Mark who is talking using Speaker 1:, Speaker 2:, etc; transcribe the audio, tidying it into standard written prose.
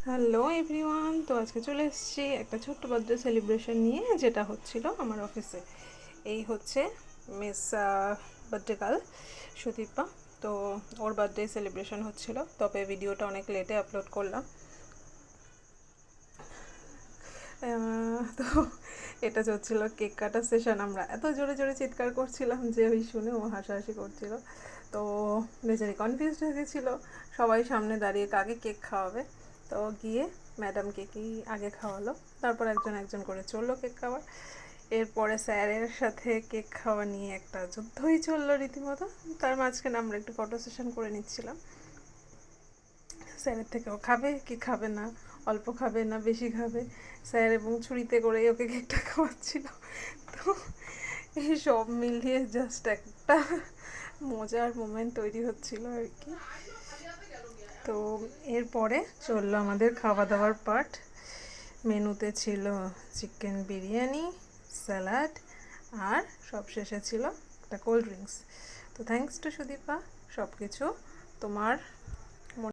Speaker 1: Hello everyone, তো আজকে চলে এসেছি একটা ছোট্ট বার্থডে সেলিব্রেশন নিয়ে, যেটা হচ্ছিল আমার অফিসে। এই হচ্ছে মিস বার্থডে গার্ল সুদীপা। তো ওর বার্থডে সেলিব্রেশন হচ্ছিল, তবে ভিডিওটা অনেক লেটে আপলোড করলাম। তো এটা হচ্ছিল কেক কাটার সেশন। আমরা এত জোরে জোরে চিৎকার করছিলাম যে ওই শুনে ও হাসাহাসি করছিল। তো বেচারি কনফিউজড হয়ে গেছিলো সবাই সামনে দাঁড়িয়ে কাকে কেক খাওয়াবে। তো গিয়ে ম্যাডামকে কি আগে খাওয়ালো, তারপর একজন একজন করে চললো কেক খাওয়ার। এরপরে স্যারের সাথে কেক খাওয়া নিয়ে একটা যুদ্ধই চললো রীতিমতো। তার মাঝখানে আমরা একটু ফটো সেশন করে নিচ্ছিলাম। স্যারের থেকে ও খাবে কি খাবে না, অল্প খাবে না বেশি খাবে, স্যার এবং ছুরিতে করে ওকে কেকটা খাওয়াচ্ছিল। তো এই সব মিলিয়ে জাস্ট একটা মজার মোমেন্ট তৈরি হচ্ছিল আর কি। তো এরপরে চললো আমাদের খাওয়া দাওয়ার পার্ট। মেনুতে ছিল চিকেন বিরিয়ানি, স্যালাড, আর সব শেষে ছিল একটা কোল্ড ড্রিঙ্কস। তো থ্যাঙ্কস টু সুদীপা, সব কিছু তোমার